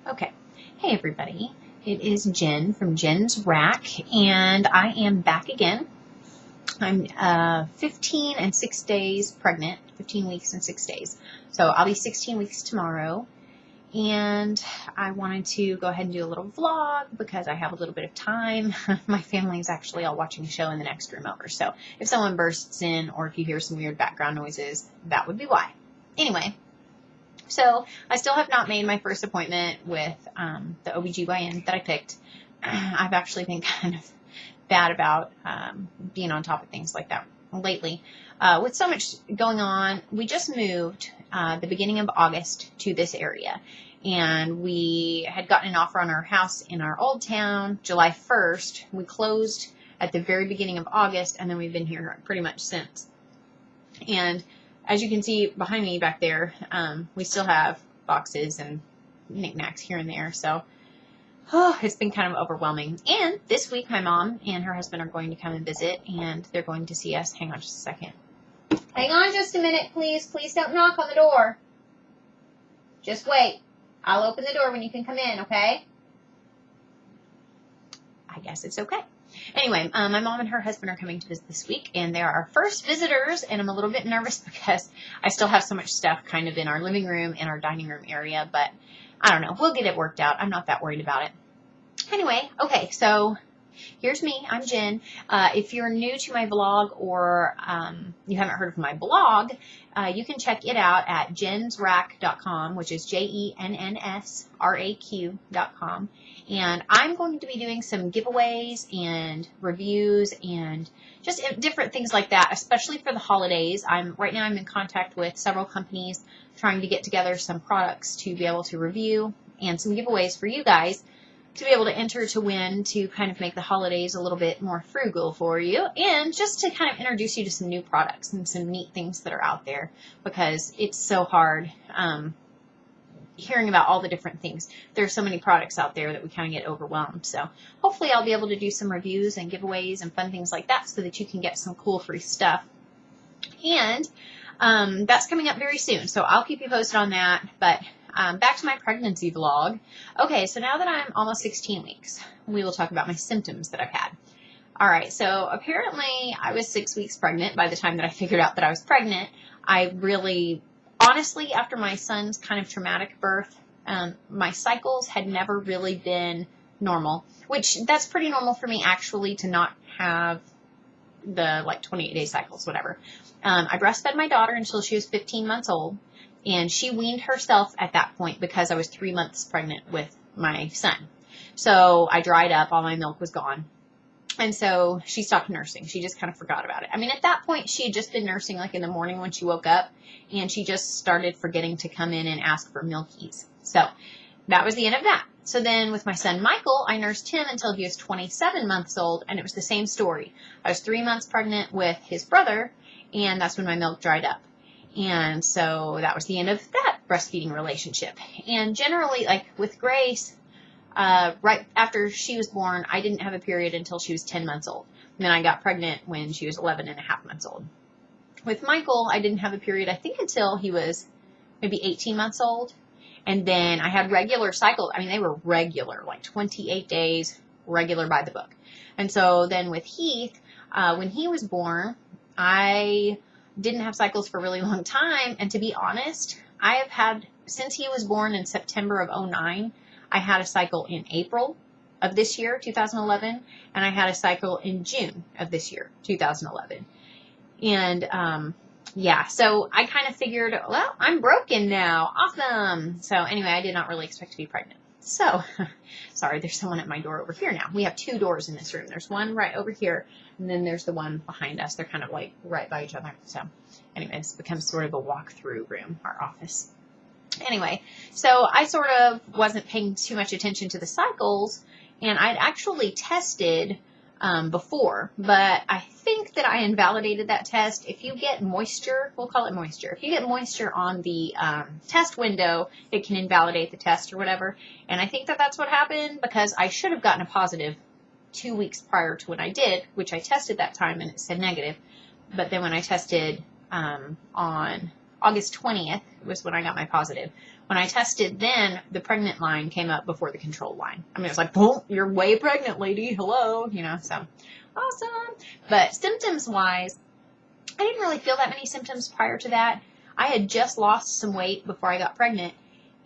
Okay. Hey, everybody. It is Jen from Jenn's RAQ, and I am back again. I'm 15 and 6 days pregnant, 15 weeks and 6 days. So I'll be 16 weeks tomorrow, and I wanted to go ahead and do a little vlog because I have a little bit of time. My family is actually all watching a show in the next room over, so if someone bursts in or if you hear some weird background noises, that would be why. Anyway. So I still have not made my first appointment with the OBGYN that I picked. I've actually been kind of bad about being on top of things like that lately. With so much going on, we just moved the beginning of August to this area. And we had gotten an offer on our house in our old town July 1st. We closed at the very beginning of August, and then we've been here pretty much since. And as you can see behind me back there, we still have boxes and knickknacks here and there. So it's been kind of overwhelming. And this week, my mom and her husband are going to come and visit, and they're going to see us. Hang on just a second. Hang on just a minute, please. Please don't knock on the door. Just wait. I'll open the door when you can come in, okay? I guess it's okay. Anyway, my mom and her husband are coming to visit this week, and they're our first visitors, and I'm a little bit nervous because I still have so much stuff kind of in our living room and our dining room area, but I don't know. We'll get it worked out. I'm not that worried about it. Anyway, okay, so here's me. I'm Jen. If you're new to my vlog or you haven't heard of my blog, you can check it out at jensraq.com, which is JENNSRAQ.com. And I'm going to be doing some giveaways and reviews and just different things like that, especially for the holidays. Right now I'm in contact with several companies trying to get together some products to be able to review and some giveaways for you guys to be able to enter to win, to kind of make the holidays a little bit more frugal for you, and just to kind of introduce you to some new products and some neat things that are out there, because it's so hard hearing about all the different things. There's so many products out there that we kind of get overwhelmed. So hopefully I'll be able to do some reviews and giveaways and fun things like that so that you can get some cool free stuff. And that's coming up very soon, so I'll keep you posted on that. But back to my pregnancy vlog. Okay, so now that I'm almost 16 weeks, we will talk about my symptoms that I've had. All right, so apparently I was 6 weeks pregnant by the time that I figured out that I was pregnant. I really, honestly, after my son's kind of traumatic birth, my cycles had never really been normal, which that's pretty normal for me actually to not have the 28-day cycles, whatever. I breastfed my daughter until she was 15 months old. And she weaned herself at that point because I was 3 months pregnant with my son. So I dried up, all my milk was gone. And so she stopped nursing. She just kind of forgot about it. I mean, at that point, she had just been nursing in the morning when she woke up, and she just started forgetting to come in and ask for milkies. So that was the end of that. So then with my son Michael, I nursed him until he was 27 months old, and it was the same story. I was 3 months pregnant with his brother, and that's when my milk dried up. And so that was the end of that breastfeeding relationship. And generally, with Grace, right after she was born, I didn't have a period until she was 10 months old. And then I got pregnant when she was 11 and a half months old. With Michael, I didn't have a period, I think, until he was maybe 18 months old. And then I had regular cycles. I mean, they were regular, 28 days, regular by the book. And so then with Heath, when he was born, I didn't have cycles for a really long time. And to be honest, I have had, since he was born in September of 2009, I had a cycle in April of this year, 2011, and I had a cycle in June of this year, 2011. And, yeah, so I kind of figured, well, I'm broken now. Awesome. So anyway, I did not really expect to be pregnant. So, sorry, there's someone at my door over here now. We have 2 doors in this room. There's one right over here, and then there's the one behind us. They're kind of right by each other. So anyway, it's become sort of a walk-through room, our office. Anyway, so I sort of wasn't paying too much attention to the cycles, and I'd actually tested before, but I think that I invalidated that test. If you get moisture, we'll call it moisture. If you get moisture on the test window, it can invalidate the test or whatever. And I think that that's what happened, because I should have gotten a positive 2 weeks prior to when I did, which I tested that time and it said negative. But then when I tested on August 20th was when I got my positive. When I tested then, the pregnant line came up before the control line. I mean, it was like, boom, you're way pregnant, lady. Hello. So awesome. But symptoms-wise, I didn't really feel that many symptoms prior to that. I had just lost some weight before I got pregnant,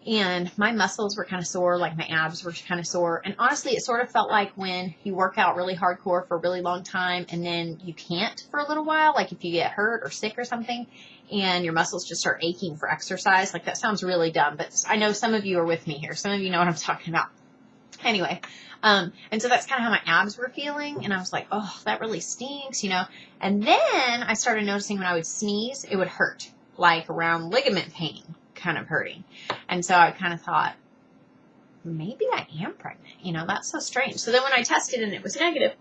and my muscles were kind of sore, like my abs were kind of sore. And honestly, it sort of felt like when you work out really hardcore for a really long time and then you can't for a little while, like if you get hurt or sick or something and your muscles just start aching for exercise. Like, that sounds really dumb, but I know some of you are with me here. Some of you know what I'm talking about. Anyway, and so that's kind of how my abs were feeling. And I was like, oh, that really stinks, And then I started noticing when I would sneeze, it would hurt, like around ligament pain kind of hurting. And so I kind of thought, maybe I am pregnant. That's so strange. So then when I tested and it was negative,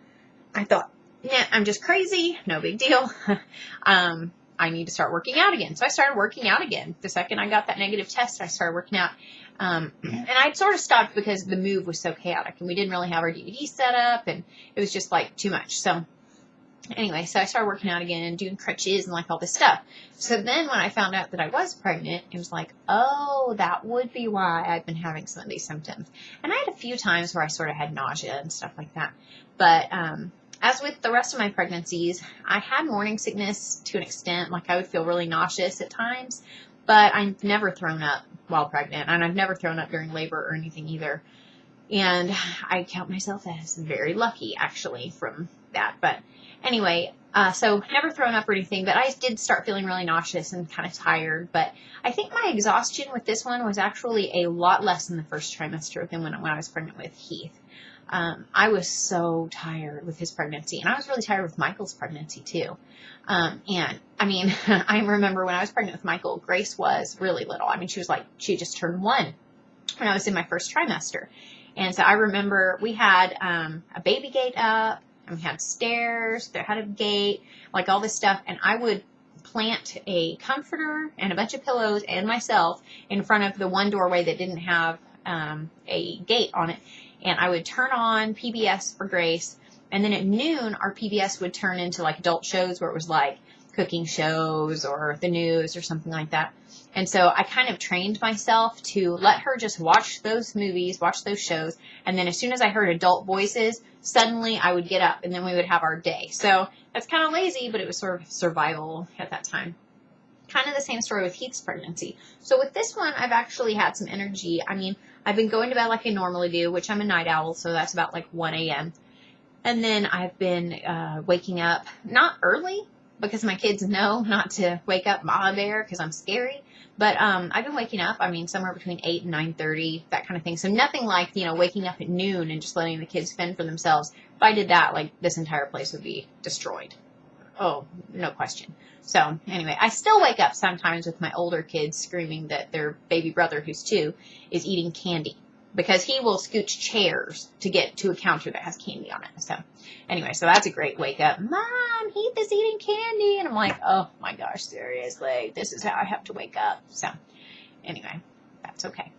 I thought, nah, I'm just crazy. No big deal. I need to start working out again. So I started working out again. The second I got that negative test, I started working out. And I'd sort of stopped because the move was so chaotic and we didn't really have our DVD set up and it was just like too much. So anyway, so I started working out again and doing crutches and like all this stuff. So then when I found out that I was pregnant, it was like, oh, that would be why I've been having some of these symptoms. And I had a few times where I sort of had nausea and stuff like that. But as with the rest of my pregnancies, I had morning sickness to an extent. Like, I would feel really nauseous at times, but I've never thrown up while pregnant, and I've never thrown up during labor or anything either. And I count myself as very lucky, actually, from that. But anyway, so never thrown up or anything, but I did start feeling really nauseous and kind of tired. But I think my exhaustion with this one was actually a lot less in the first trimester than when I was pregnant with Heath. I was so tired with his pregnancy, and I was really tired with Michael's pregnancy too. And I mean, I remember when I was pregnant with Michael, Grace was really little. I mean, she had just turned 1 when I was in my first trimester. And so I remember we had a baby gate up, and we had stairs that had a gate, like all this stuff. And I would plant a comforter and a bunch of pillows and myself in front of the one doorway that didn't have a gate on it. And I would turn on PBS for Grace. And then at noon, our PBS would turn into like adult shows where it was like cooking shows or the news or something like that. And so I kind of trained myself to let her just watch those movies, watch those shows. And then as soon as I heard adult voices, suddenly I would get up and then we would have our day. So that's kind of lazy, but it was sort of survival at that time. Kind of the same story with Heath's pregnancy. So with this one, I've actually had some energy. I mean, I've been going to bed like I normally do, which I'm a night owl, so that's about like 1 a.m. And then I've been waking up, not early, because my kids know not to wake up Mama Bear because I'm scary. But I've been waking up, I mean, somewhere between 8 and 9:30, that kind of thing. So nothing like, waking up at noon and just letting the kids fend for themselves. If I did that, like, this entire place would be destroyed. Oh, no question. So anyway, I still wake up sometimes with my older kids screaming that their baby brother, who's 2, is eating candy. Because he will scooch chairs to get to a counter that has candy on it. So anyway, so that's a great wake up. Mom, Heath is eating candy. And I'm like, oh my gosh, seriously, this is how I have to wake up. So anyway, that's okay.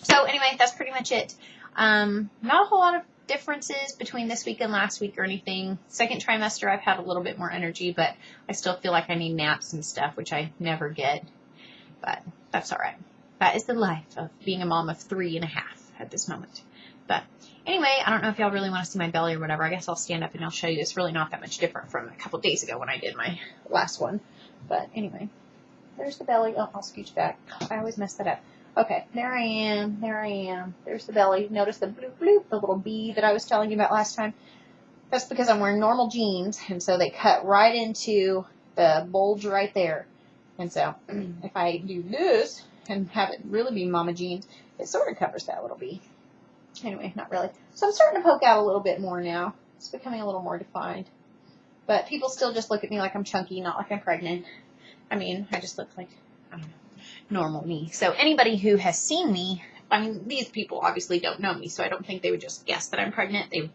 So anyway, that's pretty much it. Not a whole lot of differences between this week and last week or anything. Second trimester, I've had a little bit more energy, but I still feel like I need naps and stuff, which I never get. But that's all right. That is the life of being a mom of 3.5 at this moment. But anyway, I don't know if y'all really want to see my belly or whatever. I guess I'll stand up and I'll show you. It's really not that much different from a couple days ago when I did my last one. But anyway, there's the belly. Oh, I'll scooch back. I always mess that up. Okay, there I am. There I am. There's the belly. Notice the bloop bloop, the little bee that I was telling you about last time. That's because I'm wearing normal jeans, and so they cut right into the bulge right there. And so if I do this and have it really be mama jeans, it sort of covers that little bee. Anyway, not really. So I'm starting to poke out a little bit more now. It's becoming a little more defined. But people still just look at me like I'm chunky, not like I'm pregnant. I mean, I just look like, I don't know, normal me. So anybody who has seen me, I mean, these people obviously don't know me, so I don't think they would just guess that I'm pregnant. They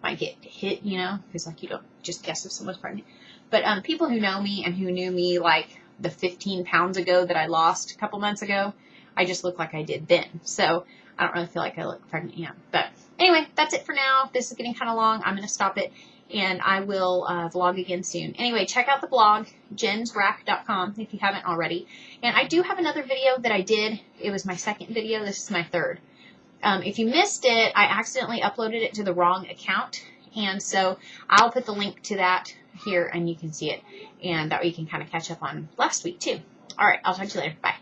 might get hit, because like you don't just guess if someone's pregnant. But people who know me and who knew me like the 15 pounds ago that I lost a couple months ago, I just look like I did then. So I don't really feel like I look pregnant yet. But anyway, that's it for now. This is getting kind of long. I'm going to stop it. and I will vlog again soon. Anyway, check out the blog, jensrac.com, if you haven't already. And I do have another video that I did. It was my second video. This is my third. If you missed it, I accidentally uploaded it to the wrong account. And so I'll put the link to that here and you can see it. And that way you can kind of catch up on last week too. All right, I'll talk to you later. Bye.